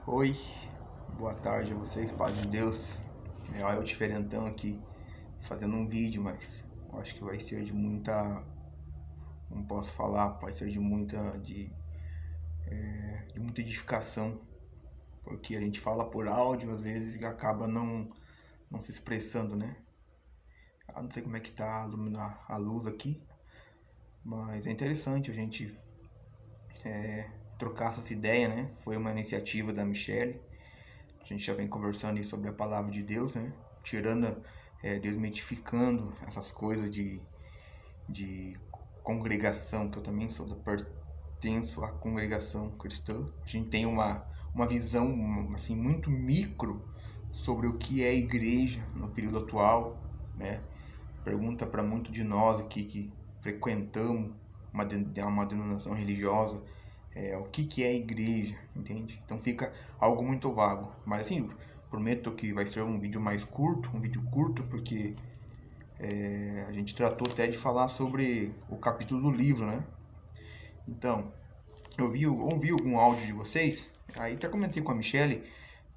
Oi, boa tarde a vocês, paz de Deus. Olha o diferentão aqui fazendo um vídeo, mas eu acho que vai ser de muita, não posso falar, vai ser de muita edificação, porque a gente fala por áudio às vezes e acaba não se expressando, né? Não sei como é que tá a luz aqui, mas é interessante a gente trocar essa ideia, né? Foi uma iniciativa da Michelle. A gente já vem conversando aí sobre a palavra de Deus, né? Tirando, desmitificando essas coisas de congregação, que eu também pertenço à congregação cristã. A gente tem uma visão assim muito micro sobre o que é a igreja no período atual, né? Pergunta para muito de nós aqui que frequentamos uma denominação religiosa, o que é a igreja, entende? Então fica algo muito vago. Mas assim, prometo que vai ser um vídeo mais curto, um vídeo curto, porque a gente tratou até de falar sobre o capítulo do livro, né? Então, ouvi algum áudio de vocês, aí até comentei com a Michelle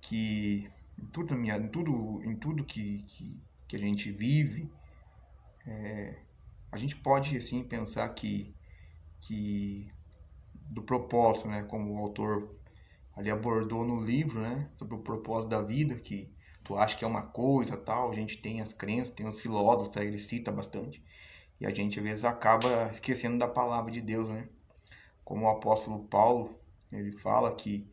que em tudo que a gente vive, a gente pode assim pensar que do propósito, né? Como o autor ali abordou no livro, né? Sobre o propósito da vida, que tu acha que é uma coisa, tal. A gente tem as crenças, tem os filósofos, tá? Ele cita bastante. E a gente às vezes acaba esquecendo da palavra de Deus, né? Como o apóstolo Paulo, ele fala que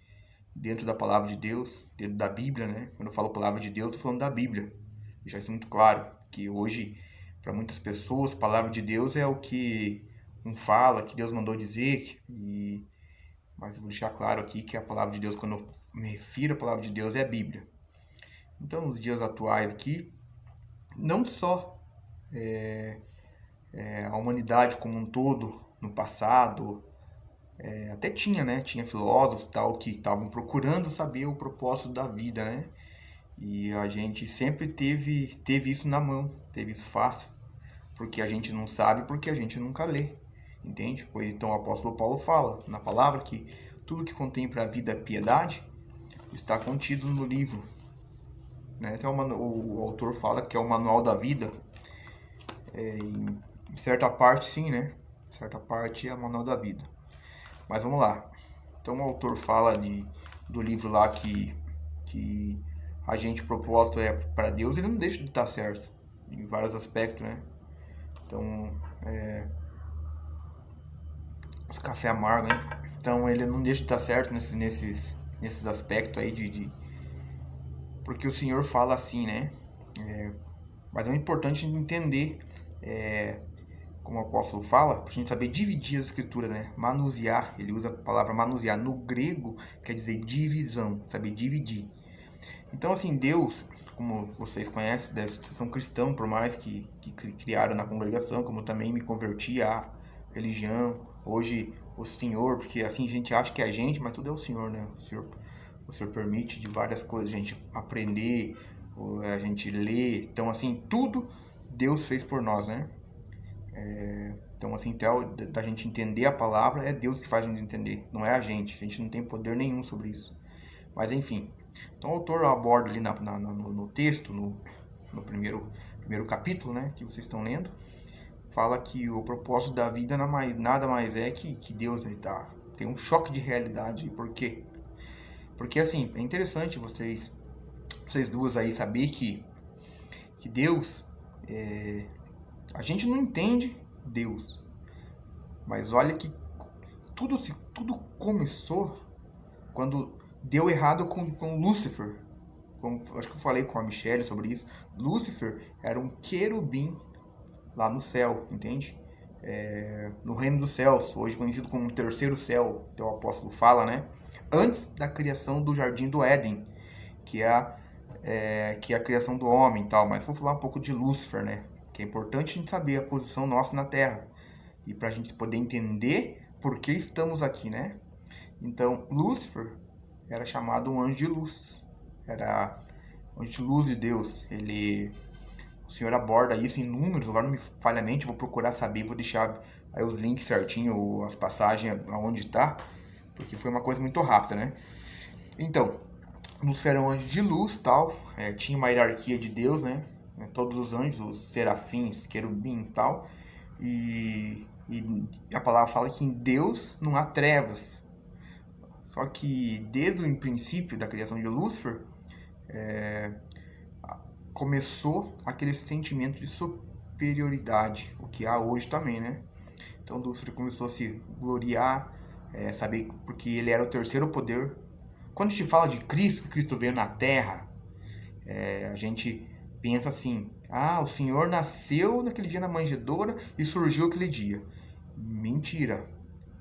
dentro da palavra de Deus, dentro da Bíblia, né? Quando eu falo palavra de Deus, eu tô falando da Bíblia. Deixar isso muito claro, que hoje, para muitas pessoas, a palavra de Deus é o que um fala, que Deus mandou dizer, mas eu vou deixar claro aqui que a palavra de Deus, quando eu me refiro à palavra de Deus, é a Bíblia. Então, nos dias atuais aqui, não só a humanidade como um todo, no passado, até tinha, né? Tinha filósofos tal que estavam procurando saber o propósito da vida, né? E a gente sempre teve isso na mão, teve isso fácil, porque a gente não sabe, porque a gente nunca lê, entende? Pois então o apóstolo Paulo fala na palavra que tudo que contém para a vida é piedade está contido no livro, né? Até o autor fala que é o manual da vida, em certa parte sim, né? Em certa parte é o manual da vida. Mas vamos lá. Então o autor fala do livro lá que a gente, o propósito é para Deus, ele não deixa de estar certo em vários aspectos, né? Então, os café amargo, né? Então ele não deixa de estar certo nesses aspectos aí porque o Senhor fala assim, né? Mas é importante entender, como o apóstolo fala, para a gente saber dividir as escrituras, né? Manusear, ele usa a palavra manusear. No grego quer dizer divisão, saber dividir. Então, assim, Deus, como vocês conhecem, são cristãos, por mais que criaram na congregação, como eu também me converti à religião. Hoje, o Senhor, porque assim a gente acha que é a gente, mas tudo é o Senhor, né? O Senhor permite de várias coisas a gente aprender, a gente ler. Então, assim, tudo Deus fez por nós, né? Então, assim, até da gente entender a palavra, é Deus que faz a gente entender, não é a gente não tem poder nenhum sobre isso. Mas, enfim, então o autor aborda ali no texto, no primeiro capítulo, né, que vocês estão lendo, fala que o propósito da vida nada mais é que Deus tem um choque de realidade. Por quê? Porque, assim, é interessante vocês duas aí saber que Deus, a gente não entende Deus, mas olha que tudo começou quando deu errado com Lúcifer. Acho que eu falei com a Michelle sobre isso. Lúcifer era um querubim lá no céu, entende? No reino dos céus, hoje conhecido como o terceiro céu, que o apóstolo fala, né? Antes da criação do jardim do Éden, que é a criação do homem e tal. Mas vou falar um pouco de Lúcifer, né? Que é importante a gente saber a posição nossa na Terra. E para a gente poder entender por que estamos aqui, né? Então, Lúcifer era chamado um anjo de luz. Era um anjo de luz de Deus. O Senhor aborda isso em números, agora não me falha a mente, vou procurar saber, vou deixar aí os links certinho, as passagens aonde está, porque foi uma coisa muito rápida, né? Então, Lúcifer era um anjo de luz, tal, tinha uma hierarquia de Deus, né? Todos os anjos, os serafins, querubim e tal. E a palavra fala que em Deus não há trevas. Só que desde o princípio da criação de Lúcifer, começou aquele sentimento de superioridade, o que há hoje também, né? Então Lúcifer começou a se gloriar, saber porque ele era o terceiro poder. Quando a gente fala de Cristo, que Cristo veio na Terra, a gente pensa assim: ah, o Senhor nasceu naquele dia na manjedoura e surgiu aquele dia. Mentira.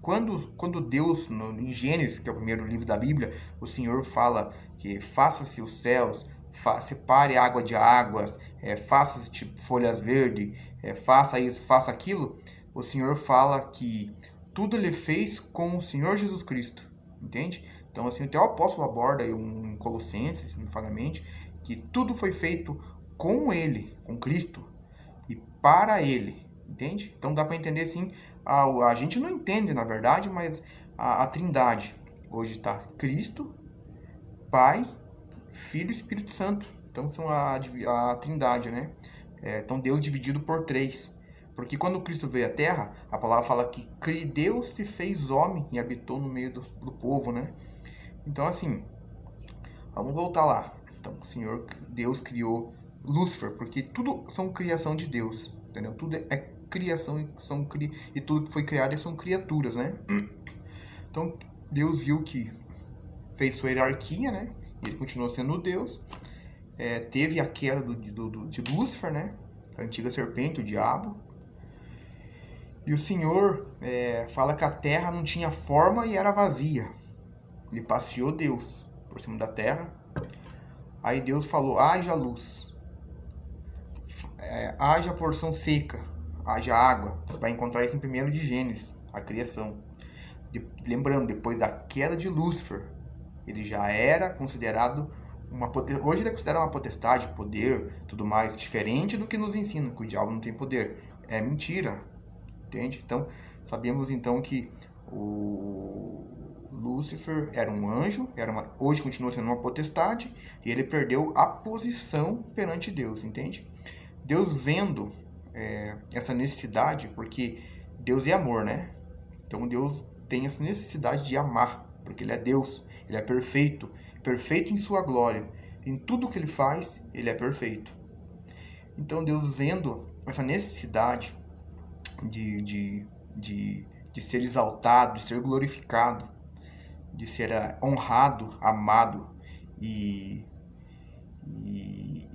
Quando Deus, em Gênesis, que é o primeiro livro da Bíblia, o Senhor fala que faça-se os céus, separe água de águas, faça tipo, folhas verdes, faça isso, faça aquilo, o Senhor fala que tudo ele fez com o Senhor Jesus Cristo, entende? Então, assim, até o apóstolo aborda aí em Colossenses, sinceramente, que tudo foi feito com ele, com Cristo, e para ele, entende? Então dá para entender assim, a gente não entende na verdade, mas a Trindade hoje está Cristo, Pai, Filho e Espírito Santo. Então são a Trindade, né? Então Deus dividido por três. Porque quando Cristo veio à Terra, a palavra fala que Deus se fez homem e habitou no meio do povo, né? Então assim, vamos voltar lá. Então o Senhor Deus criou Lúcifer, porque tudo são criação de Deus, entendeu? Tudo é criação e tudo que foi criado são criaturas, né? Então Deus viu que fez sua hierarquia, né? E ele continuou sendo Deus. Teve a queda de Lúcifer, né? A antiga serpente, o diabo. E o Senhor fala que a terra não tinha forma e era vazia. Ele passeou Deus por cima da terra. Aí Deus falou: haja luz, haja porção seca, haja água. Você vai encontrar isso em 1 de Gênesis, a criação. Lembrando, depois da queda de Lúcifer, ele já era considerado hoje ele é considerado uma potestade, poder, tudo mais, diferente do que nos ensina, que o diabo não tem poder. É mentira, entende? Então, sabemos então que o Lúcifer era um anjo, hoje continua sendo uma potestade, e ele perdeu a posição perante Deus, entende? Deus vendo essa necessidade, porque Deus é amor, né? Então Deus tem essa necessidade de amar, porque ele é Deus, ele é perfeito, perfeito em sua glória. Em tudo que ele faz, ele é perfeito. Então Deus vendo essa necessidade de ser exaltado, de ser glorificado, de ser honrado, amado, e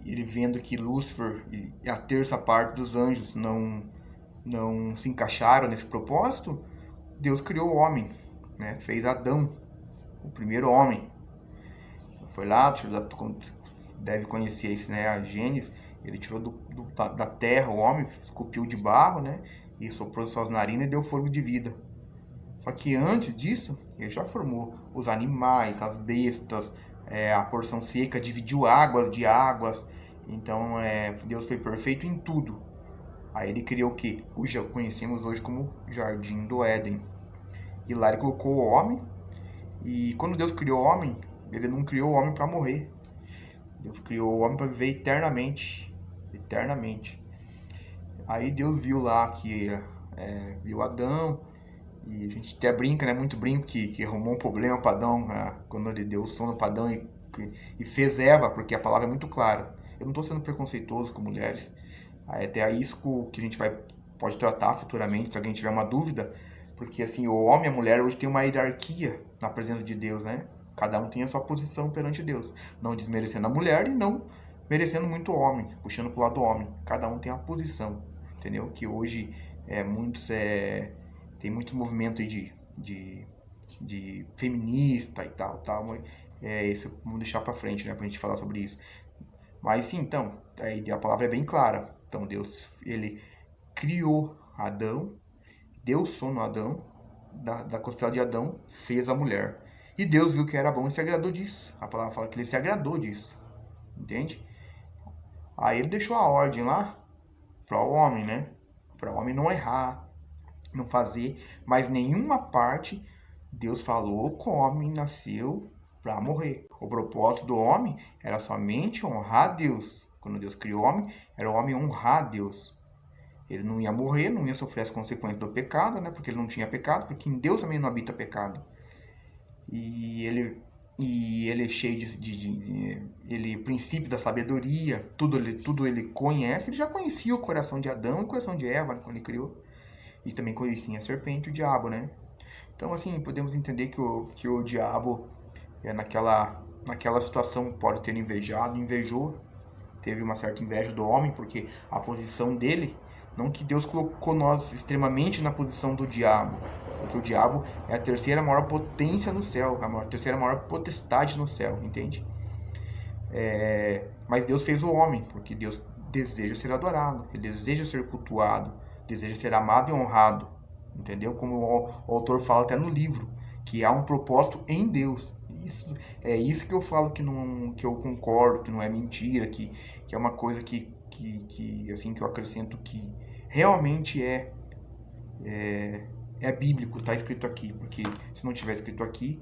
ele vendo que Lúcifer e a terça parte dos anjos não se encaixaram nesse propósito, Deus criou o homem, né? Fez Adão, o primeiro homem. Foi lá, deve conhecer isso, né? A Gênesis, ele tirou da terra o homem, esculpiu de barro, né? E soprou suas narinas e deu fôlego de vida. Só que antes disso, ele já formou os animais, as bestas, a porção seca, dividiu águas de águas. Então, Deus foi perfeito em tudo. Aí ele criou o que? Hoje conhecemos hoje como Jardim do Éden. E lá ele colocou o homem. E quando Deus criou o homem, ele não criou o homem para morrer. Deus criou o homem para viver eternamente. Eternamente. Aí Deus viu lá que viu Adão. E a gente até brinca, né? Muito brinco que arrumou um problema para Adão, né? Quando ele deu o sono para Adão e fez Eva, porque a palavra é muito clara. Eu não estou sendo preconceituoso com mulheres. Até é isso que a gente pode tratar futuramente, se alguém tiver uma dúvida. Porque assim, o homem e a mulher hoje tem uma hierarquia na presença de Deus, né? Cada um tem a sua posição perante Deus. Não desmerecendo a mulher e não merecendo muito o homem, puxando pro lado do homem. Cada um tem a posição, entendeu? Que hoje tem muitos movimentos aí de feminista e tal. Isso vamos deixar para frente, né? Pra gente falar sobre isso. Mas sim, então, a palavra é bem clara. Então Deus, ele criou Adão, deu sono a Adão, da costela de Adão, fez a mulher. E Deus viu que era bom e se agradou disso. A palavra fala que ele se agradou disso. Entende? Aí ele deixou a ordem lá para o homem, né? Para o homem não errar, não fazer, mas nenhuma parte Deus falou que o homem nasceu para morrer. O propósito do homem era somente honrar a Deus. Quando Deus criou o homem, era o homem honrar a Deus. Ele não ia morrer, não ia sofrer as consequências do pecado, né? Porque ele não tinha pecado, porque em Deus também não habita pecado. E ele é cheio ele princípio da sabedoria, tudo ele conhece. Ele já conhecia o coração de Adão e o coração de Eva, né, quando ele criou. E também conhecia a serpente e o diabo, né? Então, assim, podemos entender que o diabo, naquela situação, pode ter invejou, teve uma certa inveja do homem, porque a posição dele, não que Deus colocou nós extremamente na posição do diabo, porque o diabo é a terceira maior potência no céu, terceira maior potestade no céu, entende? Mas Deus fez o homem, porque Deus deseja ser adorado, ele deseja ser cultuado, deseja ser amado e honrado, entendeu? Como o autor fala até no livro, que há um propósito em Deus. Isso que eu falo que eu concordo, que não é mentira, que é uma coisa que assim, que eu acrescento que realmente é bíblico, está escrito aqui, porque se não tiver escrito aqui,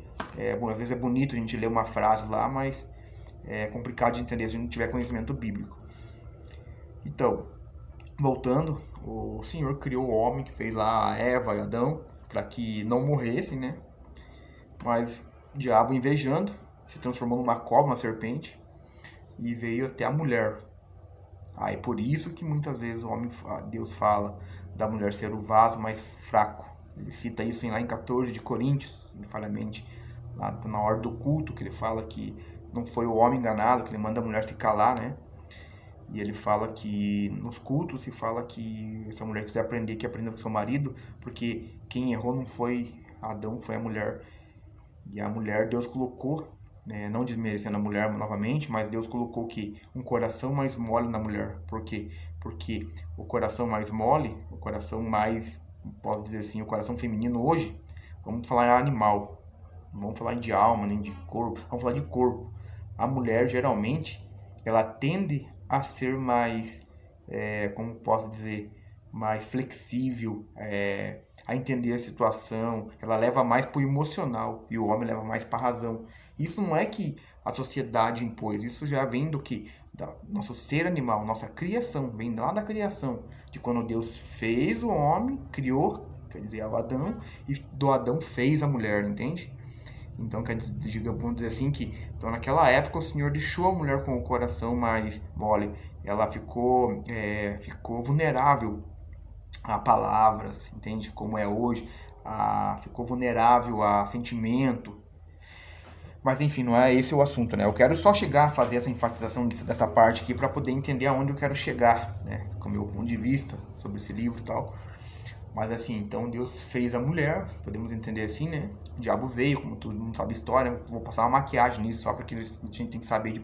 bom, às vezes é bonito a gente ler uma frase lá, mas é complicado de entender se a gente não tiver conhecimento bíblico. Então, voltando, o Senhor criou o homem, fez lá a Eva e Adão, para que não morressem, né? Mas o diabo, invejando, se transformou numa cobra, uma serpente, e veio até a mulher. É por isso que muitas vezes Deus fala da mulher ser o vaso mais fraco. Ele cita isso lá em 14 de Coríntios, infelizmente, na hora do culto, que ele fala que não foi o homem enganado, que ele manda a mulher se calar, né? E ele fala que nos cultos se fala que se a mulher quiser aprender, que aprenda com seu marido, porque quem errou não foi Adão, foi a mulher. E a mulher, Deus colocou, não desmerecendo a mulher novamente, mas Deus colocou que um coração mais mole na mulher. Por quê? Porque o coração mais mole, o coração mais, posso dizer assim, o coração feminino hoje, vamos falar em animal, não vamos falar de alma, nem de corpo, vamos falar de corpo. A mulher, geralmente, ela tende a ser mais, como posso dizer, mais flexível, a entender a situação, ela leva mais para o emocional e o homem leva mais para a razão. Isso não é que a sociedade impôs, isso já vem do que? Nosso ser animal, nossa criação, vem lá da criação, de quando Deus fez o homem, criou, quer dizer, o Adão, e do Adão fez a mulher, entende? Então, vamos dizer assim que então, naquela época o Senhor deixou a mulher com o coração mais mole, ela ficou vulnerável a palavras, entende? Como é hoje, ficou vulnerável a sentimento. Mas enfim, não é esse o assunto, né? Eu quero só chegar a fazer essa enfatização dessa parte aqui para poder entender aonde eu quero chegar, né? Com o meu ponto de vista sobre esse livro e tal. Mas assim, então Deus fez a mulher, podemos entender assim, né? O diabo veio, como todo mundo sabe a história, vou passar uma maquiagem nisso só porque a gente tem que saber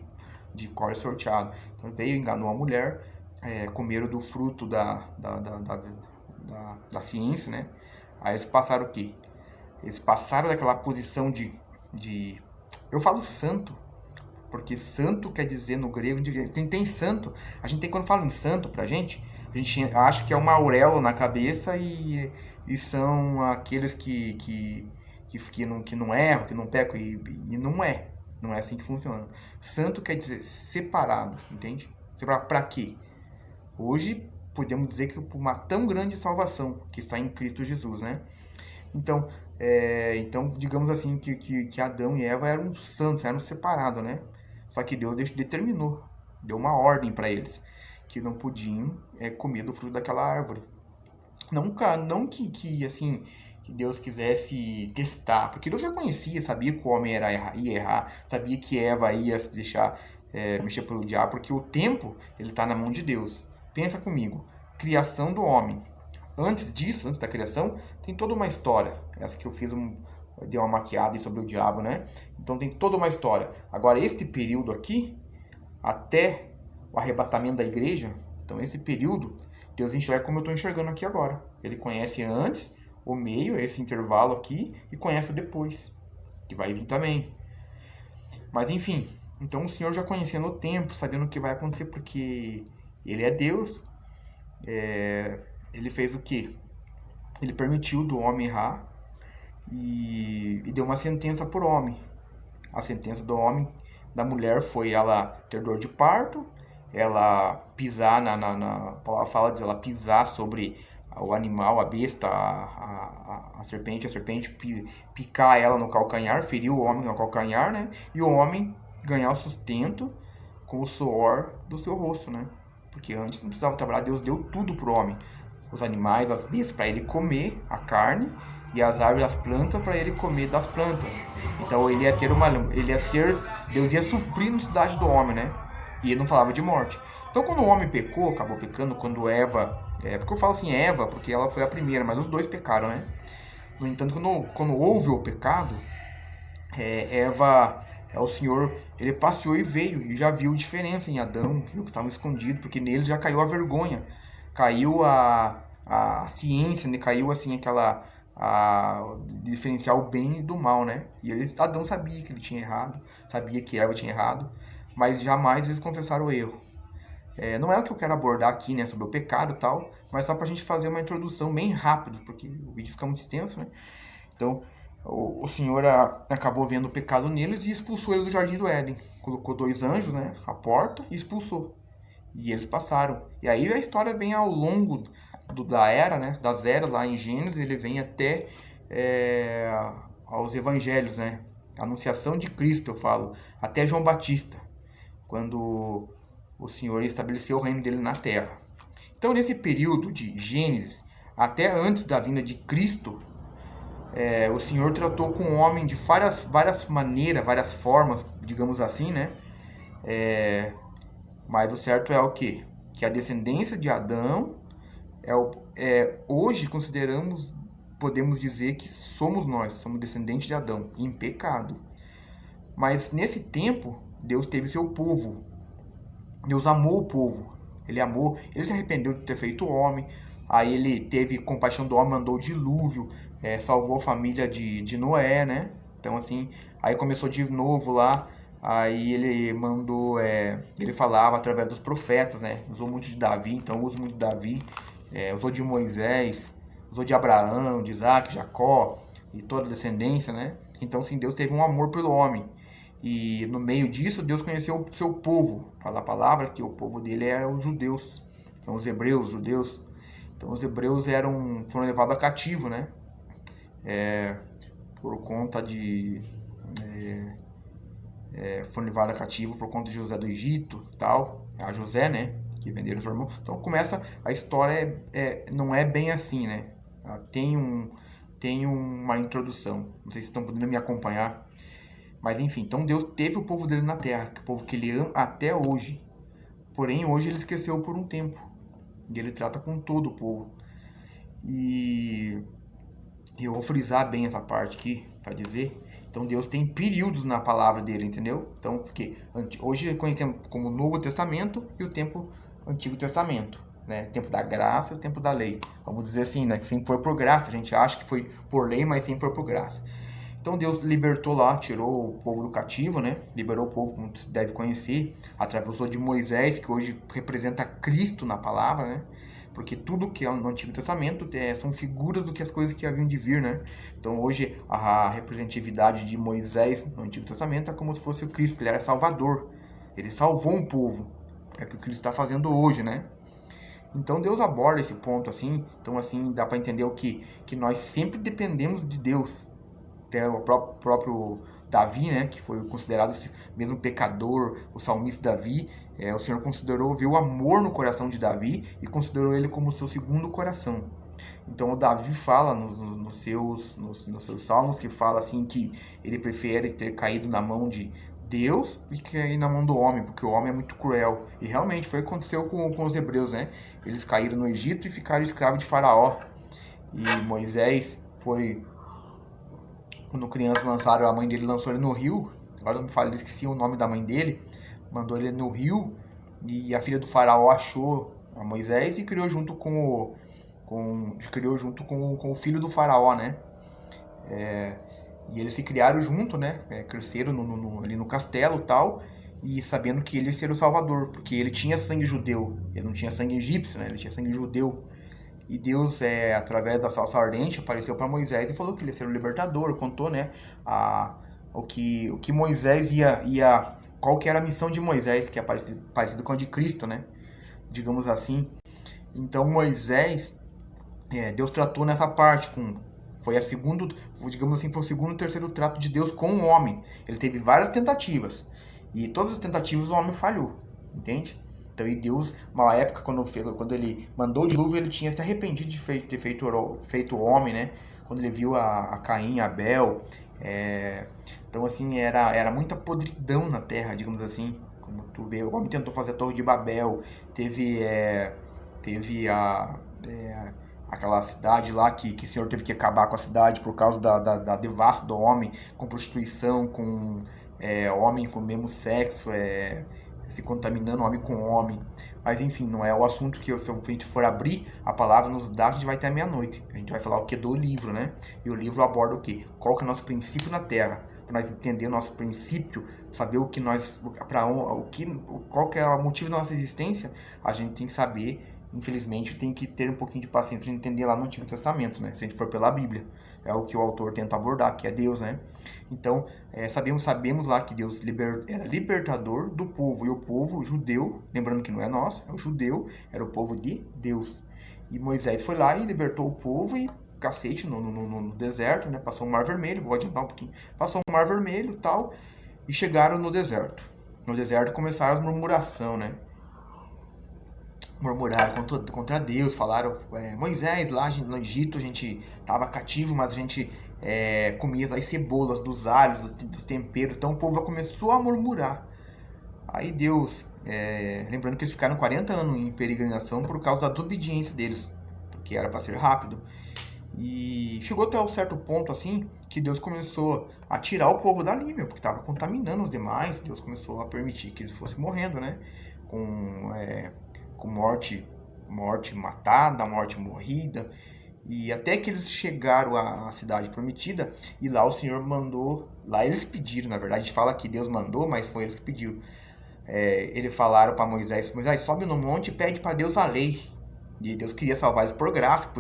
de cor sorteado. Então veio, enganou a mulher, comeram do fruto da ciência, né? Aí eles passaram o quê? Eles passaram daquela posição de eu falo santo, porque santo quer dizer no grego, tem santo, a gente tem, quando fala em santo pra gente, a gente acha que é uma auréola na cabeça e são aqueles que não erram, que não pecam, e não é assim que funciona. Santo quer dizer separado, entende? Separado pra quê? Hoje podemos dizer que por uma tão grande salvação que está em Cristo Jesus, né? Então, digamos assim que Adão e Eva eram santos, eram separados, né? Só que Deus determinou, deu uma ordem para eles, que não podiam comer do fruto daquela árvore. Não que assim, que Deus quisesse testar, porque Deus já conhecia, sabia que o homem ia errar, sabia que Eva ia se deixar mexer pelo diabo, porque o tempo ele está na mão de Deus. Pensa comigo, criação do homem. Antes disso, antes da criação, tem toda uma história. Essa que eu dei uma maquiada sobre o diabo, né? Então tem toda uma história. Agora, este período aqui, até o arrebatamento da igreja, então esse período, Deus enxerga como eu estou enxergando aqui agora. Ele conhece antes, o meio, esse intervalo aqui, e conhece o depois, que vai vir também. Mas enfim, então o Senhor já conhecendo o tempo, sabendo o que vai acontecer, porque Ele é Deus, Ele fez o quê? Ele permitiu do homem errar e deu uma sentença por homem. A sentença do homem, da mulher, foi ela ter dor de parto, ela pisar a palavra fala de ela pisar sobre o animal, a besta, a serpente picar ela no calcanhar, ferir o homem no calcanhar, né? E o homem ganhar o sustento com o suor do seu rosto, né? Porque antes não precisava trabalhar, Deus deu tudo pro homem. Os animais, as bestas, para ele comer a carne, e as árvores, as plantas, para ele comer das plantas. Então Deus ia suprir a necessidade do homem, né? E ele não falava de morte. Então quando o homem pecou, acabou pecando, quando Eva, porque eu falo assim Eva, porque ela foi a primeira, mas os dois pecaram, né? No entanto, quando houve o pecado, Eva, o Senhor, ele passeou e veio, e já viu diferença em Adão, viu que estava escondido, porque nele já caiu a vergonha, caiu a ciência, né? Caiu assim aquela diferenciar o bem do mal, né? E Adão sabia que ele tinha errado, sabia que Eva tinha errado, mas jamais eles confessaram o erro. Não é o que eu quero abordar aqui, né, sobre o pecado e tal, mas só pra gente fazer uma introdução bem rápido, porque o vídeo fica muito extenso, né? Então, o Senhor acabou vendo o pecado neles e expulsou eles do Jardim do Éden. Colocou 2 anjos, né, à porta e expulsou. E eles passaram. E aí a história vem ao longo da era, né, das eras lá em Gênesis, ele vem até aos evangelhos, né? A anunciação de Cristo, eu falo, até João Batista, quando o Senhor estabeleceu o reino dele na terra. Então, nesse período de Gênesis, até antes da vinda de Cristo, o Senhor tratou com o homem de várias maneiras, várias formas, digamos assim, né? Mas o certo é o quê? Que a descendência de Adão, hoje podemos dizer que somos descendentes de Adão, em pecado. Mas nesse tempo, Deus teve seu povo. Deus amou o povo. Ele se arrependeu de ter feito o homem. Aí ele teve compaixão do homem, mandou o dilúvio, salvou a família de Noé, né? Então assim, aí começou de novo lá. Aí ele mandou, ele falava através dos profetas, né? Usou muito de Davi, então usa muito de Davi. Usou de Moisés, usou de Abraão, de Isaac, Jacó e toda a descendência, né? Então sim, Deus teve um amor pelo homem. E no meio disso, Deus conheceu o seu povo. Fala a palavra que o povo dele é os judeus. São os hebreus, os judeus. Então os hebreus foram levados a cativo, né? Por conta de... foram levados a cativo por conta de José do Egito, tal. A José, né? Que venderam os irmãos. Então começa a história, não é bem assim, né? Tem uma introdução. Não sei se estão podendo me acompanhar. Mas enfim, então Deus teve o povo dele na terra, o povo que ele ama até hoje. Porém, hoje ele esqueceu por um tempo. E ele trata com todo o povo. E eu vou frisar bem essa parte aqui, para dizer. Então Deus tem períodos na palavra dele, entendeu? Então, porque hoje conhecemos como o Novo Testamento e o tempo Antigo Testamento. Né? O tempo da graça e o tempo da lei. Vamos dizer assim, né? Que sem pôr por graça. A gente acha que foi por lei, mas sem pôr por graça. Então Deus libertou lá, tirou o povo do cativo, né? Liberou o povo, como você deve conhecer, através de Moisés, que hoje representa Cristo na palavra, né? Porque tudo que é no Antigo Testamento são figuras do que as coisas que haviam de vir, né? Então hoje a representatividade de Moisés no Antigo Testamento é como se fosse o Cristo, ele era Salvador. Ele salvou um povo. É o que o Cristo está fazendo hoje, né? Então Deus aborda esse ponto assim. Então assim dá para entender que nós sempre dependemos de Deus. Até o próprio Davi, né, que foi considerado esse mesmo pecador, o salmista Davi, o Senhor viu amor no coração de Davi e considerou ele como seu segundo coração. Então o Davi fala nos seus salmos, que fala assim que ele prefere ter caído na mão de Deus do que cair na mão do homem, porque o homem é muito cruel. E realmente foi o que aconteceu com os hebreus, né? Eles caíram no Egito e ficaram escravos de Faraó. E Moisés foi... Quando criança a mãe dele lançou ele no rio. Agora não me falo, esqueci o nome da mãe dele. Mandou ele no rio e a filha do faraó achou a Moisés e criou junto com o filho do faraó, né? E eles se criaram junto, né? Cresceram ali no castelo e tal, e sabendo que ele seria o Salvador, porque ele tinha sangue judeu. Ele não tinha sangue egípcio, né? Ele tinha sangue judeu. E Deus, através da salsa ardente, apareceu para Moisés e falou que ele seria o libertador. Contou, né, o que Moisés qual que era a missão de Moisés, que é parecido com a de Cristo, né? Digamos assim. Então Moisés, Deus tratou nessa parte foi a segundo, digamos assim, foi o segundo e terceiro trato de Deus com o homem. Ele teve várias tentativas e todas as tentativas o homem falhou, entende? Então, e Deus, uma época quando ele mandou o dilúvio, ele tinha se arrependido de ter feito o homem, né? Quando ele viu a Caim, Abel, então assim era muita podridão na terra, digamos assim. Como tu vê, o homem tentou fazer a Torre de Babel, teve aquela cidade lá que o Senhor teve que acabar com a cidade por causa da devassa do homem, com prostituição, com homem com o mesmo sexo, se contaminando homem com homem. Mas enfim, não é o assunto que se a gente for abrir, a palavra nos dá, a gente vai até meia-noite. A gente vai falar o que do livro, né? E o livro aborda o quê? Qual que é o nosso princípio na Terra? Para nós entender o nosso princípio, saber o que nós, qual que é o motivo da nossa existência, a gente tem que saber. Infelizmente, tem que ter um pouquinho de paciência para entender lá no Antigo Testamento, né? Se a gente for pela Bíblia. É o que o autor tenta abordar, que é Deus, né? Então, sabemos lá que Deus era libertador do povo. E o povo judeu, lembrando que não é nosso, é o judeu, era o povo de Deus. E Moisés foi lá e libertou o povo e cacete no deserto, né? Passou o Mar Vermelho, vou adiantar um pouquinho. Passou o Mar Vermelho e tal, e chegaram no deserto. No deserto começaram as murmuração, né? Murmuraram contra Deus, falaram, Moisés, lá no Egito a gente estava cativo, mas a gente comia as cebolas, dos alhos, dos temperos, então o povo já começou a murmurar. Aí Deus, lembrando que eles ficaram 40 anos em peregrinação por causa da desobediência deles, porque era para ser rápido. E chegou até um certo ponto assim, que Deus começou a tirar o povo dali, porque estava contaminando os demais. Deus começou a permitir que eles fossem morrendo, né? Com morte matada, morte morrida, e até que eles chegaram à cidade prometida, e lá o Senhor mandou, lá eles pediram, na verdade a gente fala que Deus mandou, mas foi eles que pediram. Eles falaram para Moisés, sobe no monte e pede para Deus a lei, e Deus queria salvar eles por graça,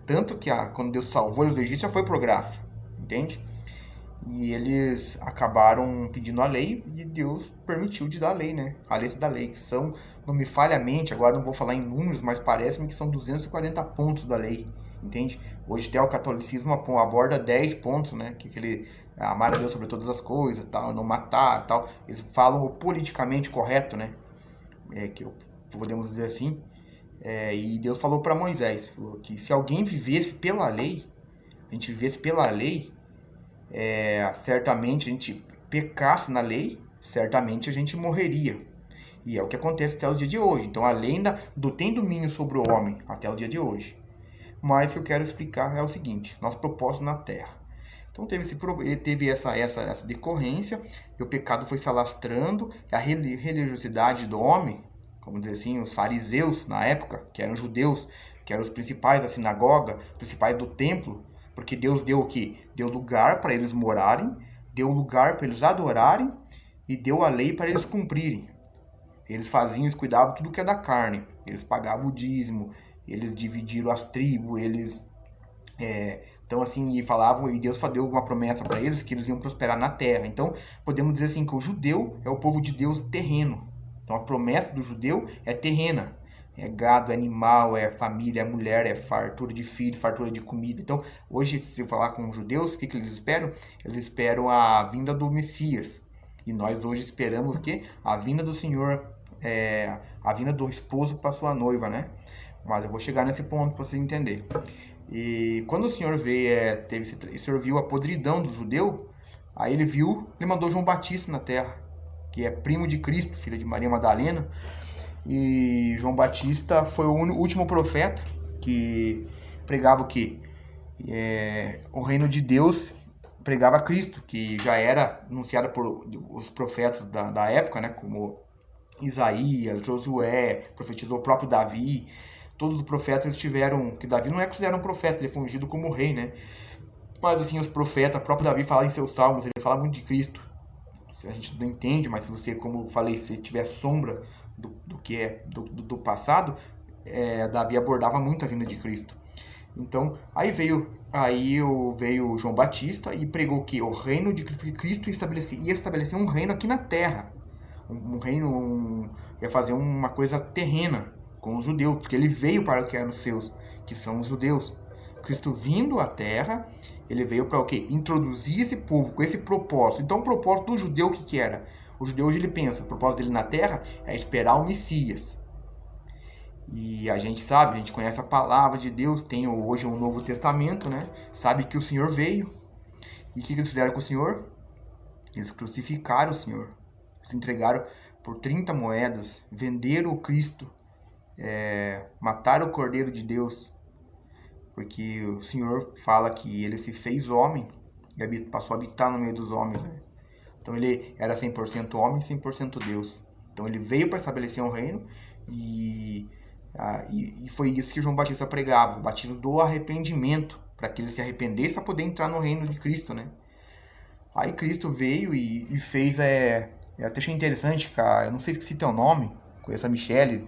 tanto que quando Deus salvou eles do Egito já foi por graça, entende? E eles acabaram pedindo a lei e Deus permitiu de dar a lei, né? A letra da lei, que são, não me falha a mente, agora não vou falar em números, mas parece-me que são 240 pontos da lei, entende? Hoje até o catolicismo aborda 10 pontos, né? Que ele amar a Deus sobre todas as coisas, tal, não matar, tal. Eles falam o politicamente correto, né? Que podemos dizer assim. E Deus falou para Moisés, falou que se alguém vivesse pela lei, a gente vivesse pela lei, certamente a gente pecasse na lei, certamente a gente morreria. E é o que acontece até o dia de hoje. Então a lei ainda tem domínio sobre o homem até o dia de hoje. Mas o que eu quero explicar é o seguinte: nosso propósito na Terra. Então teve essa decorrência, e o pecado foi se alastrando, a religiosidade do homem, vamos dizer assim, os fariseus na época, que eram judeus, que eram os principais da sinagoga, principais do templo, porque Deus deu o quê? Deu lugar para eles morarem, deu lugar para eles adorarem e deu a lei para eles cumprirem. Eles faziam, eles cuidavam tudo que é da carne. Eles pagavam o dízimo, eles dividiram as tribos, então assim, e falavam, e Deus deu uma promessa para eles que eles iam prosperar na terra. Então, podemos dizer assim que o judeu é o povo de Deus terreno. Então, a promessa do judeu é terrena. É gado, é animal, é família, é mulher, é fartura de filho, fartura de comida. Então, hoje, se eu falar com os judeus, o que eles esperam? Eles esperam a vinda do Messias. E nós hoje esperamos o quê? A vinda do Senhor, a vinda do esposo para sua noiva, né? Mas eu vou chegar nesse ponto para você entender. E quando o Senhor veio, o Senhor viu a podridão do judeu, aí ele mandou João Batista na terra, que é primo de Cristo, filho de Maria Madalena. E João Batista foi o último profeta que pregava o quê? O reino de Deus, pregava Cristo, que já era anunciado por os profetas da época, né? Como Isaías, Josué, profetizou o próprio Davi. Todos os profetas que Davi não é considerado um profeta, ele foi ungido como rei, né? Mas assim, os profetas, o próprio Davi fala em seus salmos, ele fala muito de Cristo. A gente não entende, mas se você, como eu falei, se tiver sombra do que é do passado, Davi abordava muito a vinda de Cristo. Então, aí veio Aí veio João Batista e pregou que o reino de Cristo, porque Cristo ia estabelecer um reino aqui na terra. Um reino, ia fazer uma coisa terrena com os judeus, porque ele veio para o que eram os seus, que são os judeus. Cristo vindo à terra, ele veio para o quê? Introduzir esse povo com esse propósito. Então o propósito do judeu, o que era? O judeu hoje ele pensa, o propósito dele na terra é esperar o Messias. E a gente sabe, a gente conhece a palavra de Deus, tem hoje um Novo Testamento, né? Sabe que o Senhor veio. E o que eles fizeram com o Senhor? Eles crucificaram o Senhor. Eles entregaram por 30 moedas, venderam o Cristo, mataram o Cordeiro de Deus. Porque o Senhor fala que ele se fez homem e passou a habitar no meio dos homens, né? Então ele era 100% homem e 100% Deus. Então ele veio para estabelecer um reino e foi isso que João Batista pregava, o batismo do arrependimento, para que ele se arrependesse para poder entrar no reino de Cristo, né? Aí Cristo veio e fez, eu até achei interessante, cara, eu não sei se teu nome, conheço a Michele,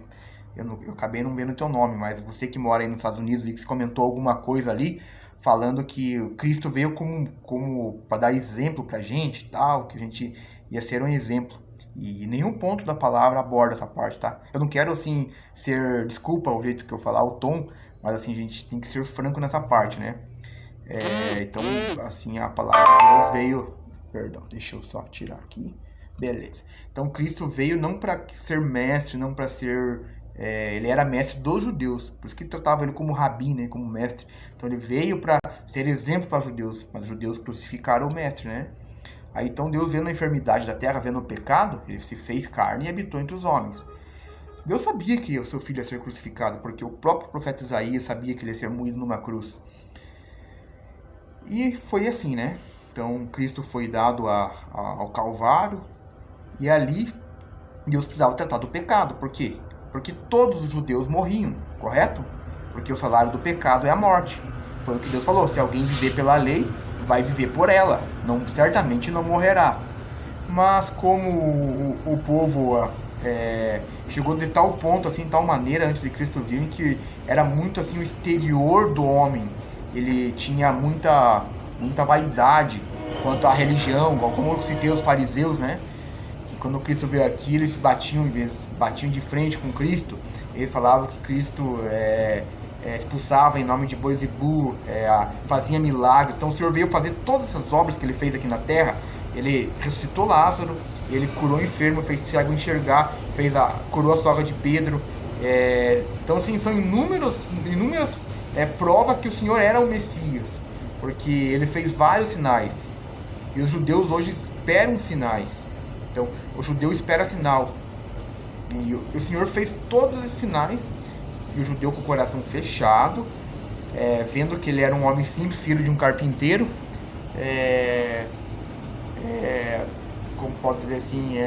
eu acabei não vendo teu nome, mas você que mora aí nos Estados Unidos, vi que você comentou alguma coisa ali, falando que Cristo veio como para dar exemplo pra gente, tal, que a gente ia ser um exemplo. E nenhum ponto da palavra aborda essa parte, tá? Eu não quero, assim, desculpa o jeito que eu falar, o tom, mas, assim, a gente tem que ser franco nessa parte, né? Então, assim, a palavra de Deus veio... Perdão, deixa eu só tirar aqui. Beleza. Então, Cristo veio não para ser mestre, não para ser... ele era mestre dos judeus, por isso que tratava ele como rabi, né, como mestre. Então, ele veio para ser exemplo para os judeus, mas os judeus crucificaram o mestre, né? Aí então Deus, vendo a enfermidade da terra, vendo o pecado, ele se fez carne e habitou entre os homens. Deus sabia que o seu filho ia ser crucificado, porque o próprio profeta Isaías sabia que ele ia ser moído numa cruz. E foi assim, né? Então Cristo foi dado ao Calvário, e ali Deus precisava tratar do pecado. Por quê? Porque todos os judeus morriam, correto? Porque o salário do pecado é a morte. Foi o que Deus falou, se alguém viver pela lei, vai viver por ela, certamente não morrerá. Mas como o povo chegou de tal ponto, assim, tal maneira antes de Cristo vir, que era muito assim o exterior do homem, ele tinha muita vaidade quanto à religião, como eu citei os fariseus, né? Que quando Cristo veio aqui, eles batiam de frente com Cristo, eles falavam que Cristo expulsava em nome de Beelzebul, fazia milagres. Então o Senhor veio fazer todas essas obras que ele fez aqui na terra. Ele ressuscitou Lázaro, ele curou o enfermo, fez cego enxergar, curou a sogra de Pedro. Então assim, são inúmeras provas que o Senhor era o Messias, porque ele fez vários sinais. E os judeus hoje esperam sinais. Então o judeu espera sinal. E o Senhor fez todos esses sinais. E o judeu com o coração fechado, vendo que ele era um homem simples, filho de um carpinteiro, como pode dizer assim,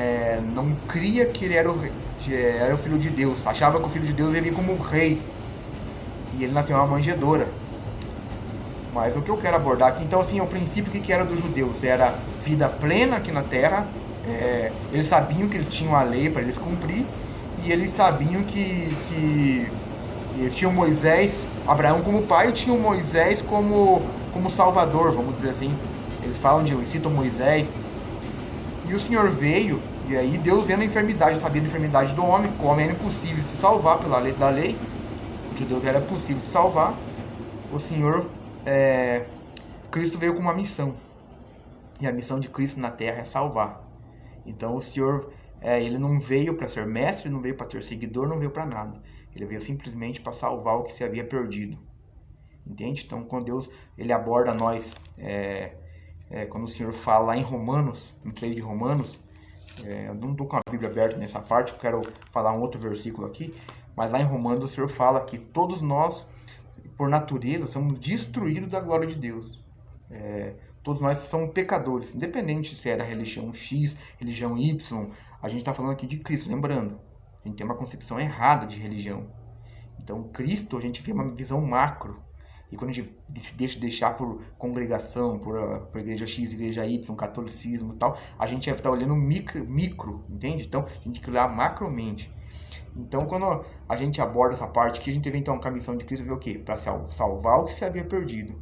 não cria que ele era o filho de Deus, achava que o filho de Deus ia vir como um rei, e ele nasceu uma manjedoura. Mas o que eu quero abordar aqui, então assim, o princípio que era dos judeus, era vida plena aqui na terra, eles sabiam que eles tinham a lei para eles cumprir, e eles sabiam que eles tinham Moisés, Abraão como pai, e tinham Moisés como salvador, vamos dizer assim. Eles citam Moisés. E o Senhor veio, e aí Deus vendo a enfermidade, sabia da enfermidade do homem, que o homem era impossível se salvar pela lei da lei, os judeus era possível se salvar. O Senhor, Cristo veio com uma missão, e a missão de Cristo na terra é salvar. Então o Senhor, ele não veio para ser mestre, não veio para ter seguidor, não veio para nada. Ele veio simplesmente para salvar o que se havia perdido. Entende? Então, quando Deus ele aborda nós, quando o Senhor fala lá em Romanos, no 3 de Romanos, eu não estou com a Bíblia aberta nessa parte, eu quero falar um outro versículo aqui, mas lá em Romanos o Senhor fala que todos nós, por natureza, somos destruídos da glória de Deus. Todos nós somos pecadores, independente se era religião X, religião Y, a gente está falando aqui de Cristo, lembrando. A gente tem uma concepção errada de religião. Então, Cristo, a gente vê uma visão macro. E quando a gente se deixar por congregação, por igreja X, igreja Y, catolicismo e tal, a gente está olhando micro, entende? Então, a gente tem que olhar macromente. Então, quando a gente aborda essa parte, que a gente teve então com a missão de Cristo, ver o quê? Para salvar o que se havia perdido.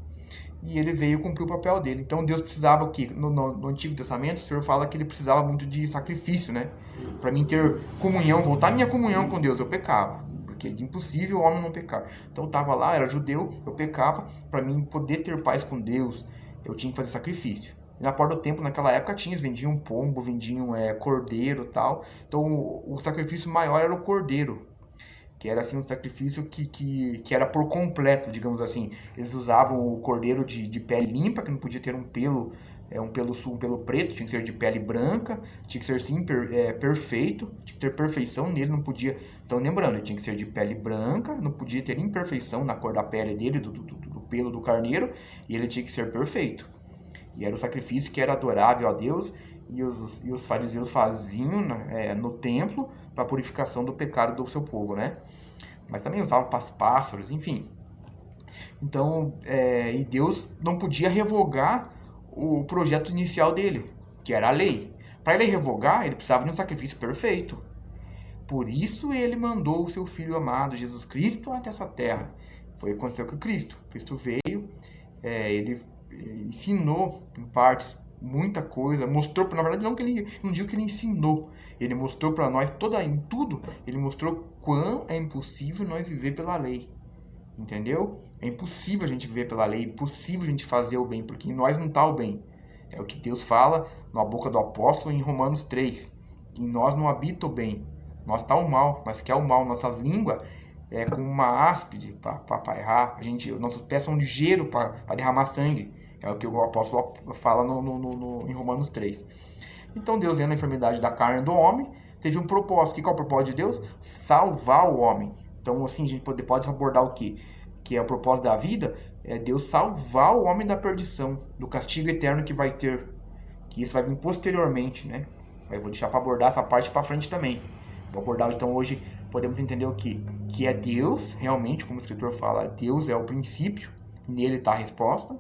e ele veio cumprir o papel dele. Então Deus precisava o quê? No Antigo Testamento, o Senhor fala que ele precisava muito de sacrifício, né? Para mim ter comunhão, voltar a minha comunhão com Deus, eu pecava. Porque é impossível o homem não pecar. Então eu estava lá, era judeu, eu pecava, para mim poder ter paz com Deus, eu tinha que fazer sacrifício. E na porta do templo, naquela época, eles vendiam pombo, vendiam cordeiro e tal. Então o sacrifício maior era o cordeiro, que era assim um sacrifício que era por completo, digamos assim. Eles usavam o cordeiro de pele limpa, que não podia ter um pelo, um pelo preto, tinha que ser de pele branca, tinha que ser sim perfeito, tinha que ter perfeição nele, não podia. Então lembrando, ele tinha que ser de pele branca, não podia ter imperfeição na cor da pele dele, do pelo do carneiro, e ele tinha que ser perfeito. E era o sacrifício que era adorável a Deus, e os fariseus faziam no templo para a purificação do pecado do seu povo, né? Mas também usavam pássaros, enfim. Então, e Deus não podia revogar o projeto inicial dele, que era a lei. Para ele revogar, ele precisava de um sacrifício perfeito. Por isso ele mandou o seu Filho amado, Jesus Cristo, até essa terra. Foi o que aconteceu com Cristo. Cristo veio, ele ensinou em partes muita coisa, mostrou, na verdade não digo que ele ensinou, ele mostrou para nós em tudo, ele mostrou quão é impossível nós viver pela lei, entendeu? É impossível a gente viver pela lei, é impossível a gente fazer o bem, porque em nós não está o bem. É o que Deus fala na boca do apóstolo em Romanos 3, que em nós não habita o bem, nós está o mal, mas que é o mal, nossa língua é como uma áspide para errar, nossos pés são ligeiros para derramar sangue. É o que o apóstolo fala em Romanos 3. Então Deus, vendo a enfermidade da carne do homem, teve um propósito. Qual é o propósito de Deus? Salvar o homem. Então assim, a gente pode abordar o quê? Que é o propósito da vida, é Deus salvar o homem da perdição, do castigo eterno que vai ter. Que isso vai vir posteriormente, né? Eu vou deixar para abordar essa parte para frente também. Vou abordar, então hoje podemos entender o quê? Que é Deus, realmente, como o escritor fala, Deus é o princípio, nele está a resposta.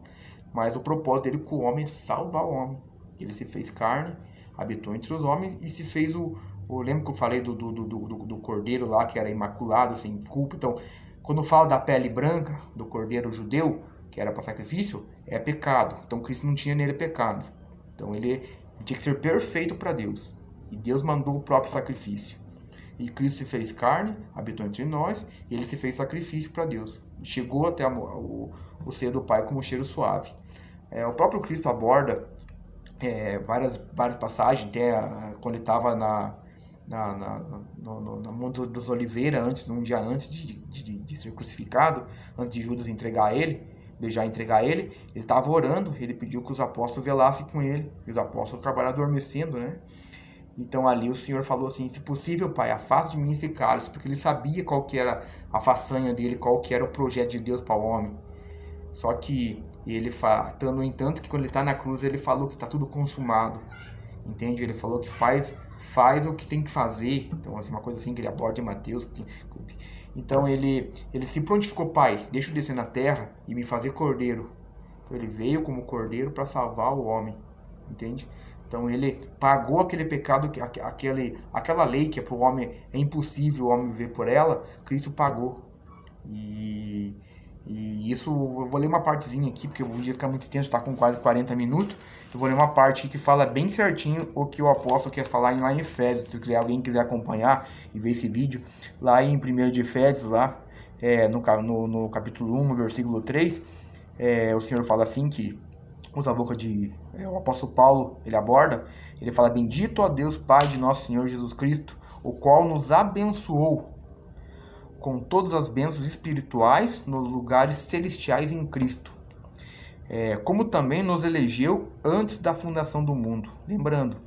Mas o propósito dele com o homem é salvar o homem. Ele se fez carne, habitou entre os homens e se fez lembra que eu falei do cordeiro lá, que era imaculado, sem culpa. Então, quando fala da pele branca do cordeiro judeu, que era para sacrifício, é pecado. Então, Cristo não tinha nele pecado. Então, ele tinha que ser perfeito para Deus. E Deus mandou o próprio sacrifício. E Cristo se fez carne, habitou entre nós, e ele se fez sacrifício para Deus. Chegou até o seio do Pai como um cheiro suave. O próprio Cristo aborda várias passagens, até quando ele estava no Monte das Oliveiras, um dia antes de ser crucificado, antes de Judas entregar ele, beijar e entregar ele estava orando, ele pediu que os apóstolos velassem com ele, e os apóstolos acabaram adormecendo, né? Então ali o Senhor falou assim, se possível, Pai, afaste de mim esse cálice, porque ele sabia qual que era a façanha dele, qual que era o projeto de Deus para o homem. Só que ele no entanto, que quando ele está na cruz, ele falou que está tudo consumado, entende? Ele falou que faz o que tem que fazer. Então, assim, uma coisa assim que ele aborda em Mateus. Então, ele se prontificou, Pai, deixa eu descer na terra e me fazer cordeiro. Então, ele veio como cordeiro para salvar o homem, entende? Então, ele pagou aquele pecado, aquela lei que é para o homem, é impossível o homem viver por ela, Cristo pagou. E isso, eu vou ler uma partezinha aqui, porque o vídeo vai ficar muito extenso, está com quase 40 minutos. Eu vou ler uma parte aqui que fala bem certinho o que o apóstolo quer falar lá em Efésios. Se alguém quiser acompanhar e ver esse vídeo, lá em 1 de Efésios, lá no capítulo 1, versículo 3, o Senhor fala assim que usa a boca o apóstolo Paulo, ele aborda, ele fala, bendito a Deus Pai de nosso Senhor Jesus Cristo, o qual nos abençoou com todas as bênçãos espirituais nos lugares celestiais em Cristo, como também nos elegeu antes da fundação do mundo. Lembrando,